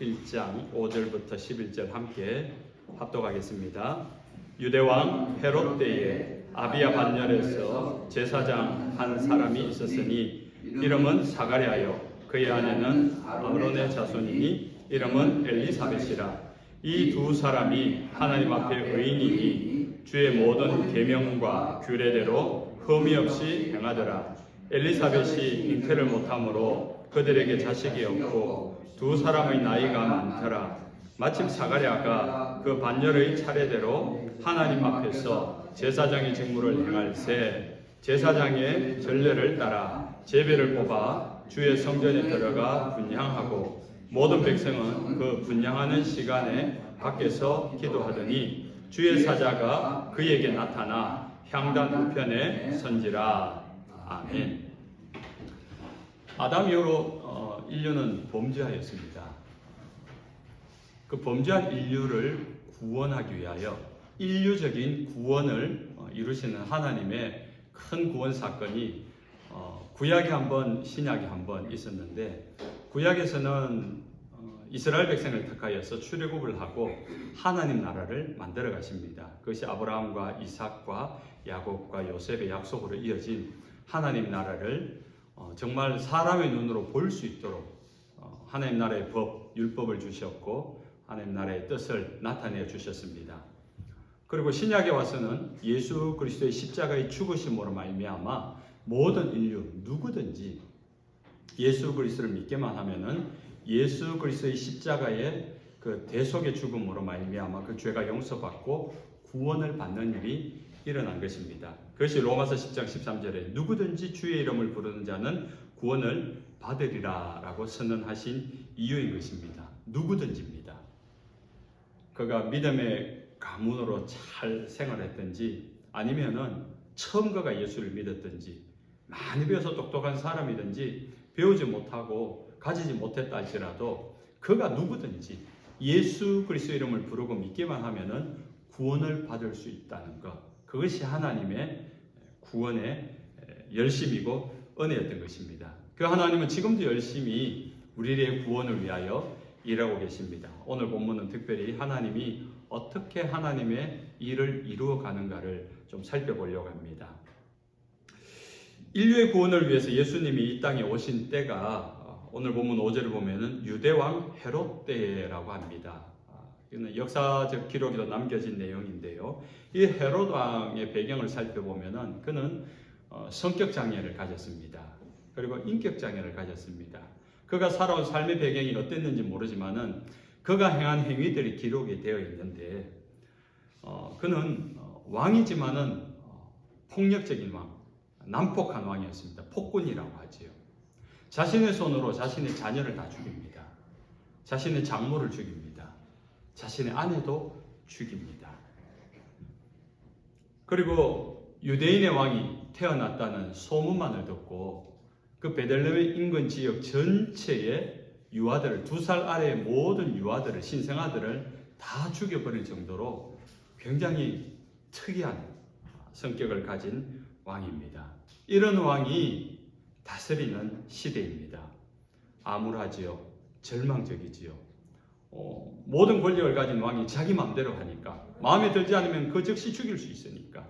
1장 5절부터 11절 함께 합독하겠습니다. 유대왕 헤롯 때에 아비야 반열에서 제사장 한 사람이 있었으니 이름은 사가랴요 그의 아내는 아론의 자손이니 이름은 엘리사벳이라. 이 두 사람이 하나님 앞에 의인이니 주의 모든 계명과 규례대로 흠이 없이 행하더라. 엘리사벳이 잉태를 못하므로 그들에게 자식이 없고 두 사람의 나이가 많더라. 마침 사가랴가 그 반열의 차례대로 하나님 앞에서 제사장의 직무를 행할새 제사장의 전례를 따라 제비를 뽑아 주의 성전에 들어가 분향하고 모든 백성은 그 분향하는 시간에 밖에서 기도하더니 주의 사자가 그에게 나타나 향단 우편에 선지라. 아멘. 아담 이후로 인류는 범죄하였습니다. 그 범죄한 인류를 구원하기 위하여 인류적인 구원을 이루시는 하나님의 큰 구원 사건이 구약에 한 번, 신약에 한 번 있었는데, 구약에서는 이스라엘 백성을 택하여서 출애굽을 하고 하나님 나라를 만들어 가십니다. 그것이 아브라함과 이삭과 야곱과 요셉의 약속으로 이어진 하나님 나라를 정말 사람의 눈으로 볼 수 있도록 하나님 나라의 법, 율법을 주셨고 하나님 나라의 뜻을 나타내 주셨습니다. 그리고 신약에 와서는 예수 그리스도의 십자가의 죽으심으로 말미암아 모든 인류 누구든지 예수 그리스도를 믿게만 하면은 예수 그리스도의 십자가의 그 대속의 죽음으로 말미암아 그 죄가 용서받고 구원을 받는 일이 일어난 것입니다. 그것이 로마서 10장 13절에 누구든지 주의 이름을 부르는 자는 구원을 받으리라 라고 선언하신 이유인 것입니다. 누구든지입니다. 그가 믿음의 가문으로 잘 생활했든지 아니면은 처음 그가 예수를 믿었든지 많이 배워서 똑똑한 사람이든지 배우지 못하고 가지지 못했다 할지라도 그가 누구든지 예수 그리스도 이름을 부르고 믿기만 하면은 구원을 받을 수 있다는 것, 그것이 하나님의 구원의 열심이고 은혜였던 것입니다. 그 하나님은 지금도 열심히 우리의 구원을 위하여 일하고 계십니다. 오늘 본문은 특별히 하나님이 어떻게 하나님의 일을 이루어 가는가를 좀 살펴보려고 합니다. 인류의 구원을 위해서 예수님이 이 땅에 오신 때가 오늘 본문 5절을 보면은 유대왕 헤롯 때라고 합니다. 이거는 역사적 기록에도 남겨진 내용인데요. 이 헤롯 왕의 배경을 살펴보면은 그는 성격 장애를 가졌습니다. 그리고 인격 장애를 가졌습니다. 그가 살아온 삶의 배경이 어땠는지 모르지만은 그가 행한 행위들이 기록이 되어 있는데 그는 왕이지만은 폭력적인 왕, 난폭한 왕이었습니다. 폭군이라고 하지요. 자신의 손으로 자신의 자녀를 다 죽입니다. 자신의 장모를 죽입니다. 자신의 아내도 죽입니다. 그리고 유대인의 왕이 태어났다는 소문만을 듣고 그 베들레헴 인근 지역 전체의 유아들을, 2살 아래의 모든 유아들을, 신생아들을 다 죽여버릴 정도로 굉장히 특이한 성격을 가진 왕입니다. 이런 왕이 다스리는 시대입니다. 암울하지요. 절망적이지요. 모든 권력을 가진 왕이 자기 마음대로 하니까, 마음에 들지 않으면 그 즉시 죽일 수 있으니까,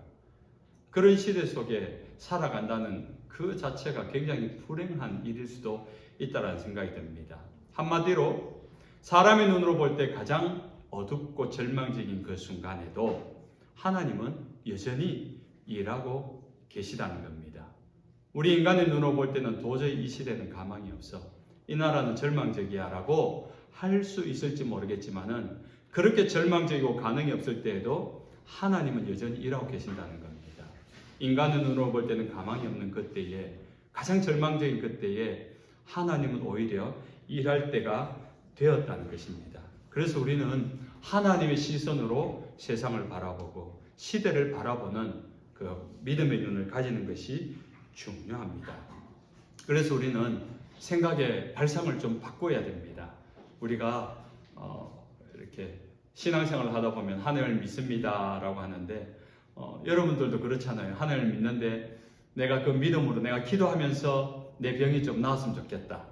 그런 시대 속에 살아간다는 그 자체가 굉장히 불행한 일일 수도 있다는 생각이 듭니다. 한마디로 사람의 눈으로 볼 때 가장 어둡고 절망적인 그 순간에도 하나님은 여전히 일하고 계시다는 겁니다. 우리 인간의 눈으로 볼 때는 도저히 이 시대는 가망이 없어, 이 나라는 절망적이야 라고 할 수 있을지 모르겠지만은 그렇게 절망적이고 가능이 없을 때에도 하나님은 여전히 일하고 계신다는 겁니다. 인간의 눈으로 볼 때는 가망이 없는 그때에, 가장 절망적인 그때에 하나님은 오히려 일할 때가 되었다는 것입니다. 그래서 우리는 하나님의 시선으로 세상을 바라보고 시대를 바라보는 그 믿음의 눈을 가지는 것이 중요합니다. 그래서 우리는 생각의 발상을 좀 바꿔야 됩니다. 우리가 이렇게 신앙생활을 하다 보면 하나님을 믿습니다 라고 하는데 여러분들도 그렇잖아요. 하나님을 믿는데 내가 그 믿음으로 내가 기도하면서 내 병이 좀 나았으면 좋겠다.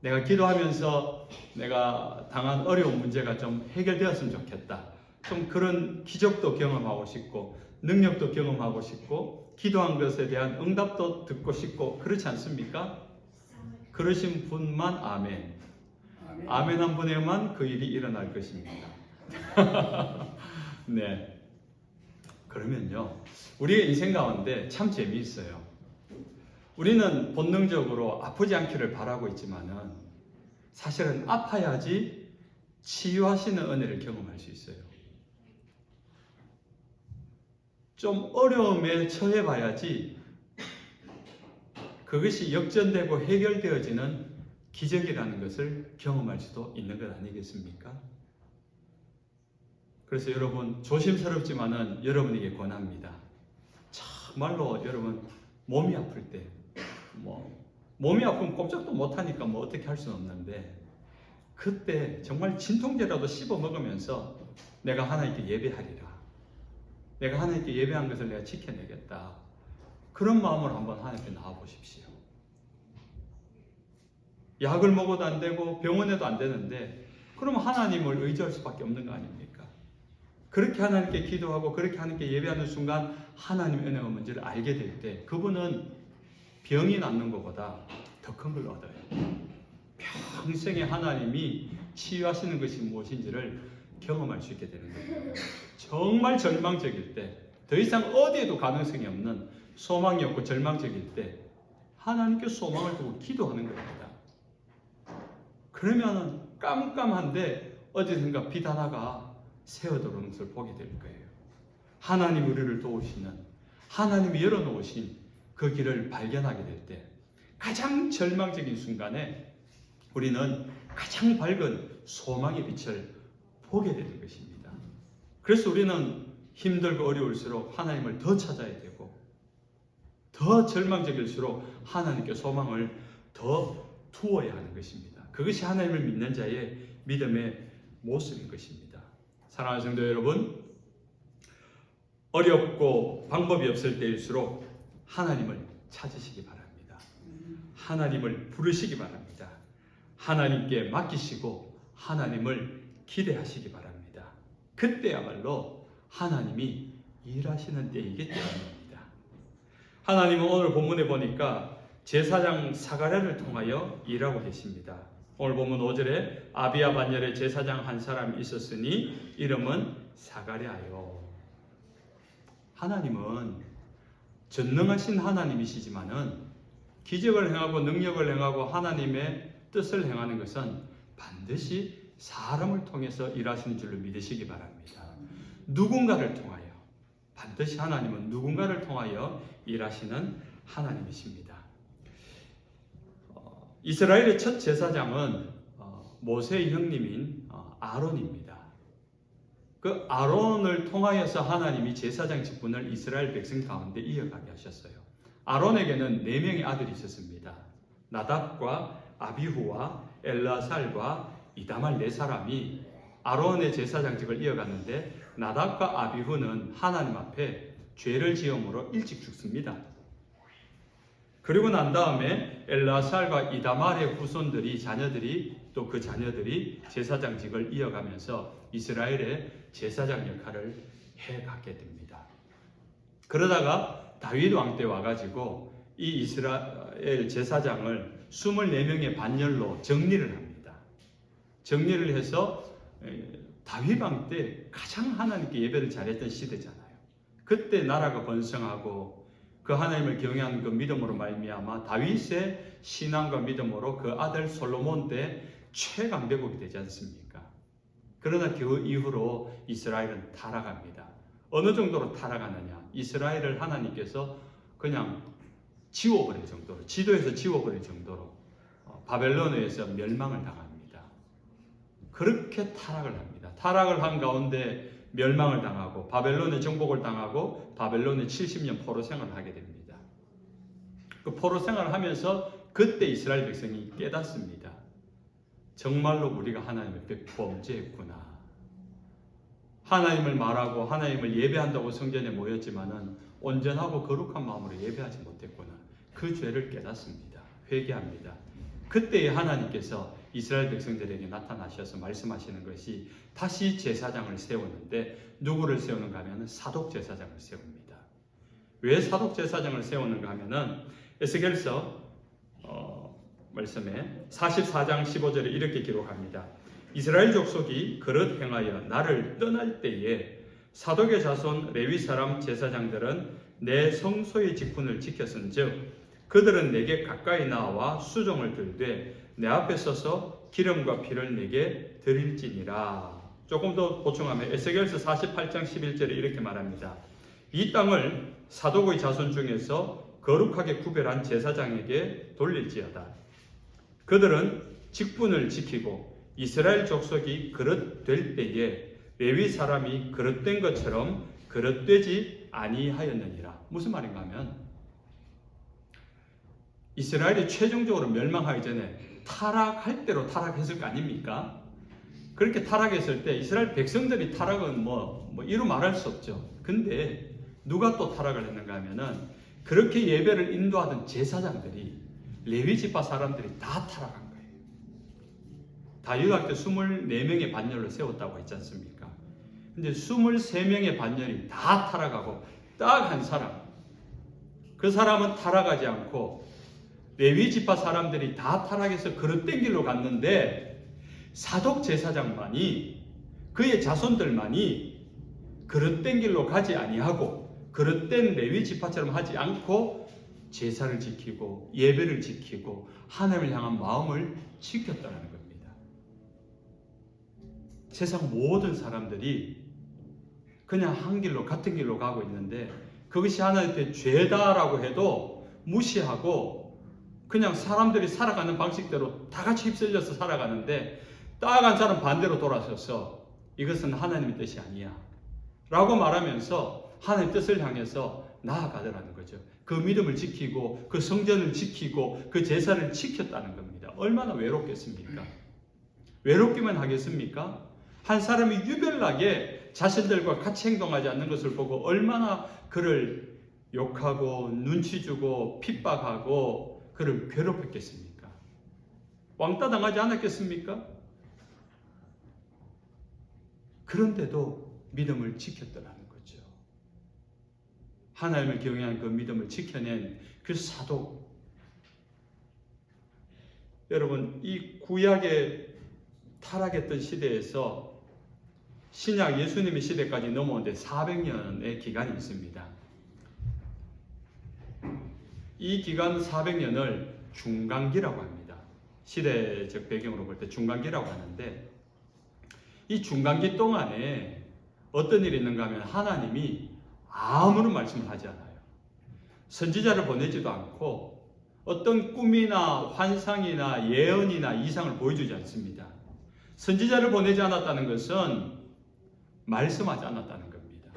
내가 기도하면서 내가 당한 어려운 문제가 좀 해결되었으면 좋겠다. 좀 그런 기적도 경험하고 싶고 능력도 경험하고 싶고 기도한 것에 대한 응답도 듣고 싶고 그렇지 않습니까? 그러신 분만 아멘. 아멘 한 분에만 그 일이 일어날 것입니다. 네. 그러면요, 우리의 인생 가운데 참 재미있어요. 우리는 본능적으로 아프지 않기를 바라고 있지만은 사실은 아파야지 치유하시는 은혜를 경험할 수 있어요. 좀 어려움에 처해 봐야지 그것이 역전되고 해결되어지는 기적이라는 것을 경험할 수도 있는 것 아니겠습니까? 그래서 여러분 조심스럽지만은 여러분에게 권합니다. 정말로 여러분 몸이 아플 때 몸이 아프면 꼼짝도 못하니까 어떻게 할 수는 없는데 그때 정말 진통제라도 씹어 먹으면서 내가 하나님께 예배하리라. 내가 하나님께 예배한 것을 내가 지켜내겠다. 그런 마음으로 한번 하나님께 나와 보십시오. 약을 먹어도 안 되고 병원에도 안 되는데 그러면 하나님을 의지할 수밖에 없는 거 아닙니까? 그렇게 하나님께 기도하고 그렇게 하나님께 예배하는 순간 하나님의 은혜가 뭔지를 알게 될 때 그분은 병이 낫는 것보다 더 큰 걸 얻어요. 평생에 하나님이 치유하시는 것이 무엇인지를 경험할 수 있게 되는 거예요. 정말 절망적일 때, 더 이상 어디에도 가능성이 없는 소망이 없고 절망적일 때 하나님께 소망을 두고 기도하는 겁니다. 그러면 깜깜한데 어디선가 빛 하나가 새어들어오는 것을 보게 될 거예요. 하나님 우리를 도우시는, 하나님이 열어놓으신 그 길을 발견하게 될 때 가장 절망적인 순간에 우리는 가장 밝은 소망의 빛을 보게 되는 것입니다. 그래서 우리는 힘들고 어려울수록 하나님을 더 찾아야 되고 더 절망적일수록 하나님께 소망을 더 두어야 하는 것입니다. 그것이 하나님을 믿는 자의 믿음의 모습인 것입니다. 사랑하는 성도 여러분, 어렵고 방법이 없을 때일수록 하나님을 찾으시기 바랍니다. 하나님을 부르시기 바랍니다. 하나님께 맡기시고 하나님을 기대하시기 바랍니다. 그때야말로 하나님이 일하시는 때이기 때문입니다. 하나님은 오늘 본문에 보니까 제사장 사가랴를 통하여 일하고 계십니다. 오늘 본문 5절에 아비야 반열에 제사장 한 사람이 있었으니 이름은 사가랴요. 하나님은 전능하신 하나님이시지만은 기적을 행하고 능력을 행하고 하나님의 뜻을 행하는 것은 반드시 사람을 통해서 일하시는 줄로 믿으시기 바랍니다. 누군가를 통하여, 반드시 하나님은 누군가를 통하여 일하시는 하나님이십니다. 이스라엘의 첫 제사장은 모세의 형님인 아론입니다. 그 아론을 통하여서 하나님이 제사장 직분을 이스라엘 백성 가운데 이어가게 하셨어요. 아론에게는 4명의 아들이 있었습니다. 나답과 아비후와 엘라살과 이다말 4사람이 아론의 제사장직을 이어갔는데 나답과 아비후는 하나님 앞에 죄를 지음으로 일찍 죽습니다. 그리고 난 다음에 엘라살과 이다말의 후손들이 또 그 자녀들이 제사장직을 이어가면서 이스라엘의 제사장 역할을 해가게 됩니다. 그러다가 다윗 왕 때 와가지고 이 이스라엘 제사장을 24명의 반열로 정리를 합니다. 정리를 해서 다윗 왕 때 가장 하나님께 예배를 잘했던 시대잖아요. 그때 나라가 번성하고 그 하나님을 경외하는 그 믿음으로 말미암아 다윗의 신앙과 믿음으로 그 아들 솔로몬 때 최강대국이 되지 않습니까? 그러나 그 이후로 이스라엘은 타락합니다. 어느 정도로 타락하느냐? 이스라엘을 하나님께서 그냥 지워버릴 정도로, 지도에서 지워버릴 정도로 바벨론에서 멸망을 당합니다. 그렇게 타락을 합니다. 타락을 한 가운데 멸망을 당하고 바벨론의 정복을 당하고 바벨론의 70년 포로 생활을 하게 됩니다. 그 포로 생활을 하면서 그때 이스라엘 백성이 깨닫습니다. 정말로 우리가 하나님을 범죄했구나. 하나님을 말하고 하나님을 예배한다고 성전에 모였지만은 온전하고 거룩한 마음으로 예배하지 못했구나. 그 죄를 깨닫습니다. 회개합니다. 그때에 하나님께서 이스라엘 백성들에게 나타나셔서 말씀하시는 것이 다시 제사장을 세우는데 누구를 세우는가 하면 사독 제사장을 세웁니다. 왜 사독 제사장을 세우는가 하면은 에스겔서 말씀에 44장 15절에 이렇게 기록합니다. 이스라엘 족속이 그릇 행하여 나를 떠날 때에 사독의 자손 레위 사람 제사장들은 내 성소의 직분을 지켰은즉 그들은 내게 가까이 나와 수종을 들되 내 앞에 서서 기름과 피를 내게 드릴지니라. 조금 더 보충하면 에스겔서 48장 11절에 이렇게 말합니다. 이 땅을 사독의 자손 중에서 거룩하게 구별한 제사장에게 돌릴지어다. 그들은 직분을 지키고 이스라엘 족속이 그릇될 때에 레위 사람이 그릇된 것처럼 그릇되지 아니하였느니라. 무슨 말인가 하면 이스라엘이 최종적으로 멸망하기 전에 타락할 대로 타락했을 거 아닙니까? 그렇게 타락했을 때 이스라엘 백성들이 타락은 이루 말할 수 없죠. 근데 누가 또 타락을 했는가 하면은 그렇게 예배를 인도하던 제사장들이 레위 지파 사람들이 다 타락한 거예요. 다윗왕 때 24명의 반열을 세웠다고 했지 않습니까? 근데 23명의 반열이 다 타락하고 딱 한 사람, 그 사람은 타락하지 않고 레위 지파 사람들이 다 타락해서 그릇된 길로 갔는데 사독 제사장만이, 그의 자손들만이 그릇된 길로 가지 아니하고 그릇된 레위 지파처럼 하지 않고 제사를 지키고 예배를 지키고 하나님을 향한 마음을 지켰다는 겁니다. 세상 모든 사람들이 그냥 한 길로, 같은 길로 가고 있는데 그것이 하나님께 죄다라고 해도 무시하고 그냥 사람들이 살아가는 방식대로 다 같이 휩쓸려서 살아가는데 딱 한 사람 반대로 돌아서서 이것은 하나님의 뜻이 아니야 라고 말하면서 하나님의 뜻을 향해서 나아가더라는 거죠. 그 믿음을 지키고 그 성전을 지키고 그 제사를 지켰다는 겁니다. 얼마나 외롭겠습니까? 외롭기만 하겠습니까? 한 사람이 유별나게 자신들과 같이 행동하지 않는 것을 보고 얼마나 그를 욕하고 눈치 주고 핍박하고 그를 괴롭혔겠습니까? 왕따 당하지 않았겠습니까? 그런데도 믿음을 지켰더라는 거죠. 하나님을 경외한 그 믿음을 지켜낸 그 사도. 여러분, 이 구약의 타락했던 시대에서 신약 예수님의 시대까지 넘어오는데 400년의 기간이 있습니다. 이 기간 400년을 중간기라고 합니다. 시대적 배경으로 볼 때 중간기라고 하는데 이 중간기 동안에 어떤 일이 있는가 하면 하나님이 아무런 말씀을 하지 않아요. 선지자를 보내지도 않고 어떤 꿈이나 환상이나 예언이나 이상을 보여주지 않습니다. 선지자를 보내지 않았다는 것은 말씀하지 않았다는 겁니다.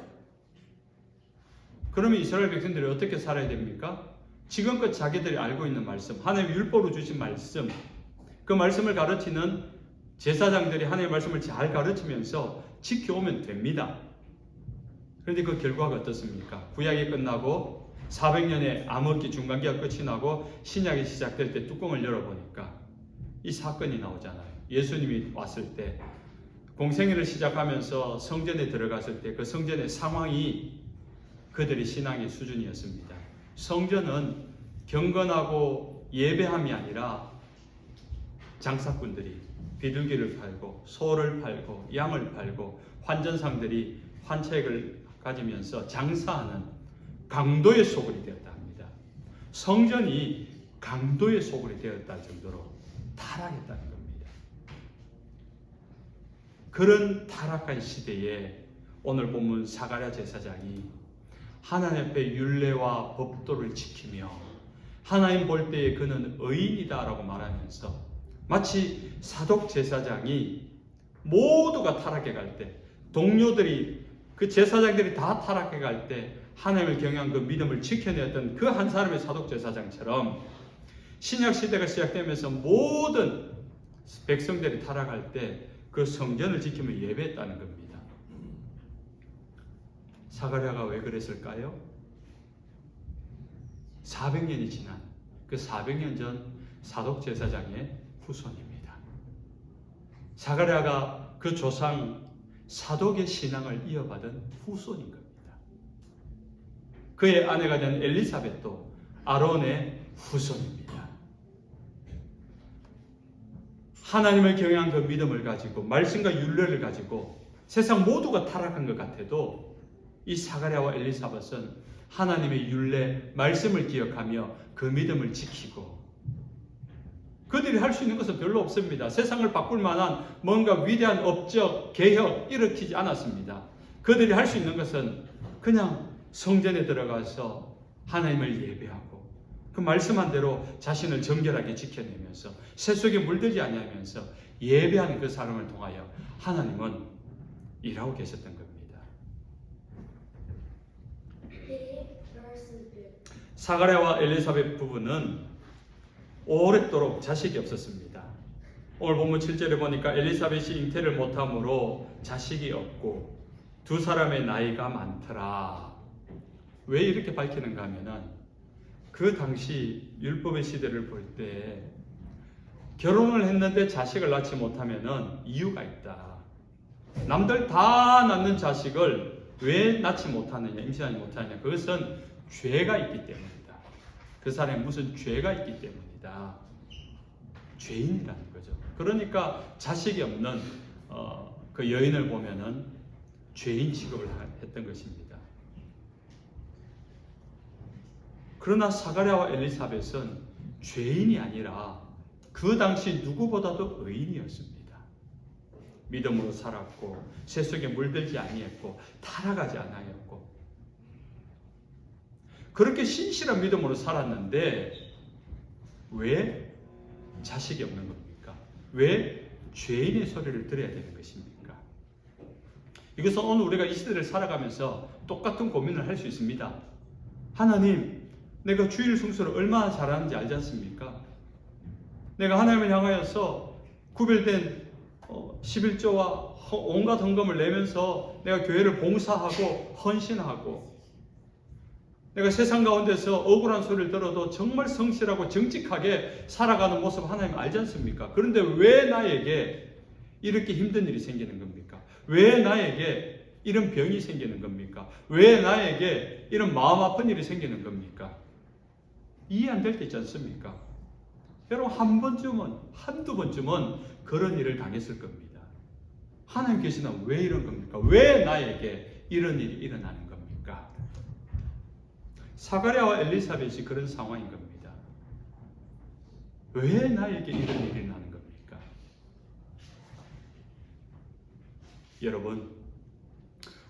그러면 이스라엘 백성들이 어떻게 살아야 됩니까? 지금껏 자기들이 알고 있는 말씀, 하나님의 율법으로 주신 말씀, 그 말씀을 가르치는 제사장들이 하나님의 말씀을 잘 가르치면서 지켜오면 됩니다. 그런데 그 결과가 어떻습니까? 구약이 끝나고 400년의 암흑기 중간기가 끝이 나고 신약이 시작될 때 뚜껑을 열어보니까 이 사건이 나오잖아요. 예수님이 왔을 때 공생애를 시작하면서 성전에 들어갔을 때 그 성전의 상황이 그들의 신앙의 수준이었습니다. 성전은 경건하고 예배함이 아니라 장사꾼들이 비둘기를 팔고 소를 팔고 양을 팔고 환전상들이 환책을 가지면서 장사하는 강도의 소굴이 되었다 합니다. 성전이 강도의 소굴이 되었다 정도로 타락했다는 겁니다. 그런 타락한 시대에 오늘 본문 사가랴 제사장이 하나님 앞에 율례와 법도를 지키며 하나님 볼 때에 그는 의인이다라고 말하면서 마치 사독 제사장이 모두가 타락해 갈 때, 동료들이 그 제사장들이 다 타락해 갈 때 하나님을 경외한 그 믿음을 지켜내었던 그 한 사람의 사독 제사장처럼 신약 시대가 시작되면서 모든 백성들이 타락할 때 그 성전을 지키며 예배했다는 겁니다. 사가랴가 왜 그랬을까요? 400년이 지난 그 400년 전 사독 제사장의 후손입니다. 사가랴가 그 조상 사독의 신앙을 이어받은 후손인 겁니다. 그의 아내가 된 엘리사벳도 아론의 후손입니다. 하나님을 경외한 그 믿음을 가지고 말씀과 율례를 가지고 세상 모두가 타락한 것 같아도 이 사가랴와 엘리사벳은 하나님의 율례, 말씀을 기억하며 그 믿음을 지키고 그들이 할 수 있는 것은 별로 없습니다. 세상을 바꿀 만한 뭔가 위대한 업적, 개혁 일으키지 않았습니다. 그들이 할 수 있는 것은 그냥 성전에 들어가서 하나님을 예배하고 그 말씀한 대로 자신을 정결하게 지켜내면서 세속에 물들지 아니하면서 예배하는 그 사람을 통하여 하나님은 일하고 계셨던 겁니다. 사가랴와 엘리사벳 부부는 오랫도록 자식이 없었습니다. 오늘 본문 7절에 보니까 엘리사벳이 잉태를 못함으로 자식이 없고 두 사람의 나이가 많더라. 왜 이렇게 밝히는가 하면은 그 당시 율법의 시대를 볼 때 결혼을 했는데 자식을 낳지 못하면은 이유가 있다. 남들 다 낳는 자식을 왜 낳지 못하느냐, 임신하지 못하느냐. 그것은 죄가 있기 때문이다. 그 사람에 무슨 죄가 있기 때문이다. 죄인이라는 거죠. 그러니까 자식이 없는 그 여인을 보면은 죄인 취급을 했던 것입니다. 그러나 사가랴와 엘리사벳은 죄인이 아니라 그 당시 누구보다도 의인이었습니다. 믿음으로 살았고 세속에 물들지 아니했고 타락하지 않았고 그렇게 신실한 믿음으로 살았는데 왜 자식이 없는 겁니까? 왜 죄인의 소리를 들어야 되는 것입니까? 이것은 오늘 우리가 이 시대를 살아가면서 똑같은 고민을 할 수 있습니다. 하나님, 내가 주일 성수를 얼마나 잘하는지 알지 않습니까? 내가 하나님을 향하여서 구별된 11조와 온갖 헌금을 내면서 내가 교회를 봉사하고 헌신하고 내가 세상 가운데서 억울한 소리를 들어도 정말 성실하고 정직하게 살아가는 모습 하나님 알지 않습니까? 그런데 왜 나에게 이렇게 힘든 일이 생기는 겁니까? 왜 나에게 이런 병이 생기는 겁니까? 왜 나에게 이런 마음 아픈 일이 생기는 겁니까? 이해 안 될 때 있지 않습니까? 여러분 한 번쯤은, 한두 번쯤은 그런 일을 당했을 겁니다. 하나님께서는 왜 이런 겁니까? 왜 나에게 이런 일이 일어나는 겁니까? 사가랴와 엘리사벳이 그런 상황인 겁니다. 왜 나에게 이런 일이 일어나는 겁니까? 여러분,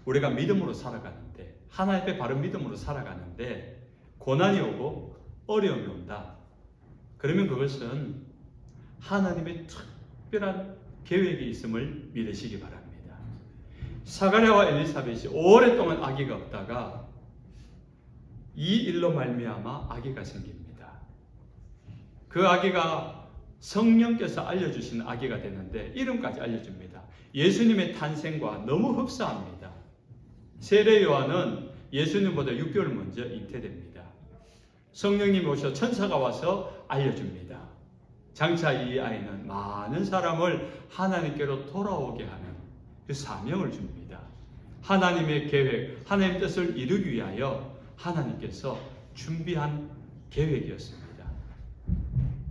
우리가 믿음으로 살아가는데, 하나님의 바른 믿음으로 살아가는데 고난이 오고 어려움이 온다. 그러면 그것은 하나님의 특별한 계획이 있음을 믿으시기 바랍니다. 사가랴와 엘리사벳이 오랫동안 아기가 없다가 이 일로 말미암아 아기가 생깁니다. 그 아기가 성령께서 알려주신 아기가 되는데 이름까지 알려줍니다. 예수님의 탄생과 너무 흡사합니다. 세례 요한은 예수님보다 6개월 먼저 잉태됩니다. 성령님이 오셔 천사가 와서 알려줍니다. 장차 이 아이는 많은 사람을 하나님께로 돌아오게 하는 그 사명을 줍니다. 하나님의 계획, 하나님의 뜻을 이루기 위하여 하나님께서 준비한 계획이었습니다.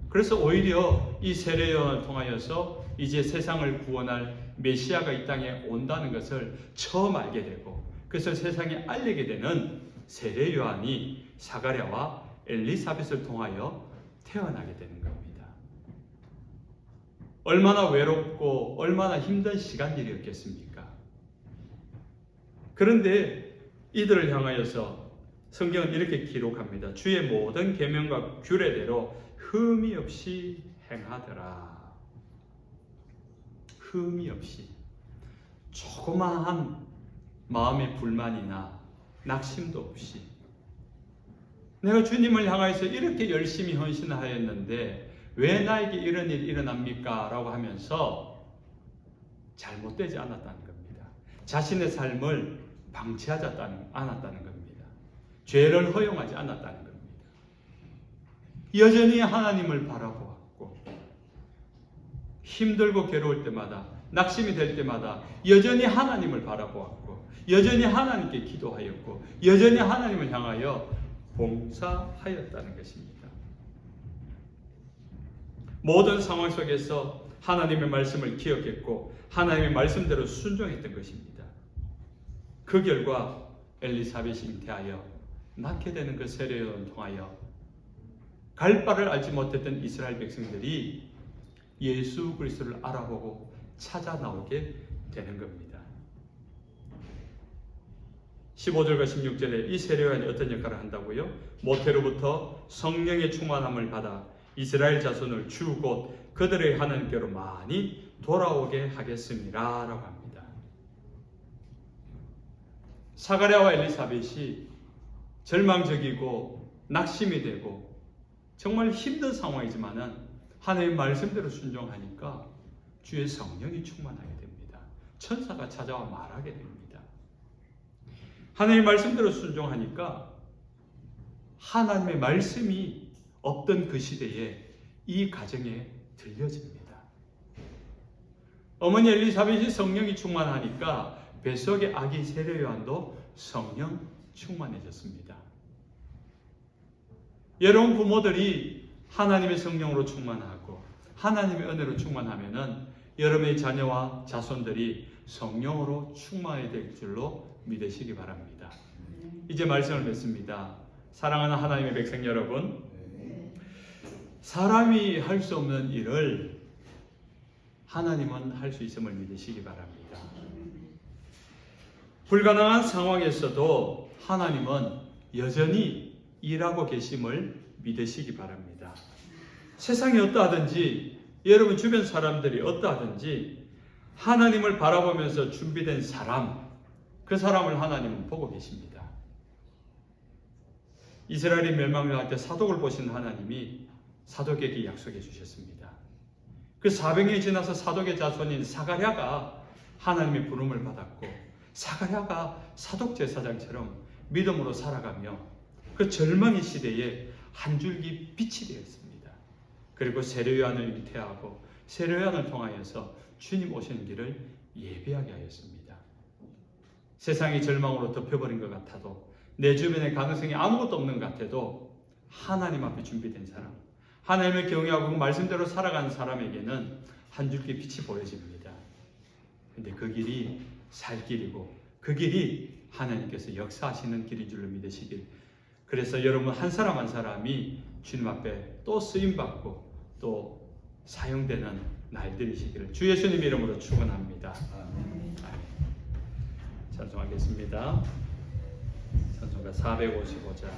그래서 오히려 이 세례 요한을 통하여서 이제 세상을 구원할 메시아가 이 땅에 온다는 것을 처음 알게 되고 그것을 세상에 알리게 되는 세례 요한이 사가랴와 엘리사벳을 통하여 태어나게 되는 겁니다. 얼마나 외롭고 얼마나 힘든 시간들이었겠습니까? 그런데 이들을 향하여서 성경은 이렇게 기록합니다. 주의 모든 계명과 규례대로 흠이 없이 행하더라. 흠이 없이 조그마한 마음의 불만이나 낙심도 없이 내가 주님을 향하여서 이렇게 열심히 헌신하였는데 왜 나에게 이런 일이 일어납니까? 라고 하면서 잘못되지 않았다는 겁니다. 자신의 삶을 방치하지 않았다는 겁니다. 죄를 허용하지 않았다는 겁니다. 여전히 하나님을 바라보아 힘들고 괴로울 때마다, 낙심이 될 때마다 여전히 하나님을 바라보았고, 여전히 하나님께 기도하였고, 여전히 하나님을 향하여 봉사하였다는 것입니다. 모든 상황 속에서 하나님의 말씀을 기억했고 하나님의 말씀대로 순종했던 것입니다. 그 결과 엘리사벳이 잉태하여 낳게 되는 그 세례요한을 통하여 갈 바를 알지 못했던 이스라엘 백성들이 예수 그리스도를 알아보고 찾아 나오게 되는 겁니다. 15절과 16절에 이 세례요한이 어떤 역할을 한다고요? 모태로부터 성령의 충만함을 받아 이스라엘 자손을 주 곧 그들의 하나님께로 많이 돌아오게 하겠습니다 라고 합니다. 사가랴와 엘리사벳이 절망적이고 낙심이 되고 정말 힘든 상황이지만은 하나님의 말씀대로 순종하니까 주의 성령이 충만하게 됩니다. 천사가 찾아와 말하게 됩니다. 하나님의 말씀대로 순종하니까 하나님의 말씀이 없던 그 시대에 이 가정에 들려집니다. 어머니 엘리사벳이 성령이 충만하니까 뱃속의 아기 세례요한도 성령 충만해졌습니다. 여러분 부모들이 하나님의 성령으로 충만하고 하나님의 은혜로 충만하면은 여러분의 자녀와 자손들이 성령으로 충만이 될 줄로 믿으시기 바랍니다. 이제 말씀을 맺습니다. 사랑하는 하나님의 백성 여러분, 사람이 할 수 없는 일을 하나님은 할 수 있음을 믿으시기 바랍니다. 불가능한 상황에서도 하나님은 여전히 일하고 계심을 믿으시기 바랍니다. 세상이 어떠하든지 여러분 주변 사람들이 어떠하든지 하나님을 바라보면서 준비된 사람, 그 사람을 하나님은 보고 계십니다. 이스라엘이 멸망을 할 때 사독을 보신 하나님이 사독에게 약속해 주셨습니다. 그 400년이 지나서 사독의 자손인 사가랴가 하나님의 부름을 받았고 사가랴가 사독 제사장처럼 믿음으로 살아가며 그 절망의 시대에 한 줄기 빛이 되었습니다. 그리고 세례요한을 잉태하고 세례요한을 통하여서 주님 오시는 길을 예비하게 하였습니다. 세상이 절망으로 덮여버린 것 같아도 내 주변에 가능성이 아무것도 없는 것 같아도 하나님 앞에 준비된 사람, 하나님을 경외하고 그 말씀대로 살아가는 사람에게는 한 줄기 빛이 보여집니다. 근데 그 길이 살 길이고 그 길이 하나님께서 역사하시는 길인 줄로 믿으시길. 그래서 여러분 한 사람 한 사람이 주님 앞에 또 쓰임받고 또 사용되는 날들이시기를 주 예수님 이름으로 축원합니다. 아멘. 찬송하겠습니다. 찬송가 455장.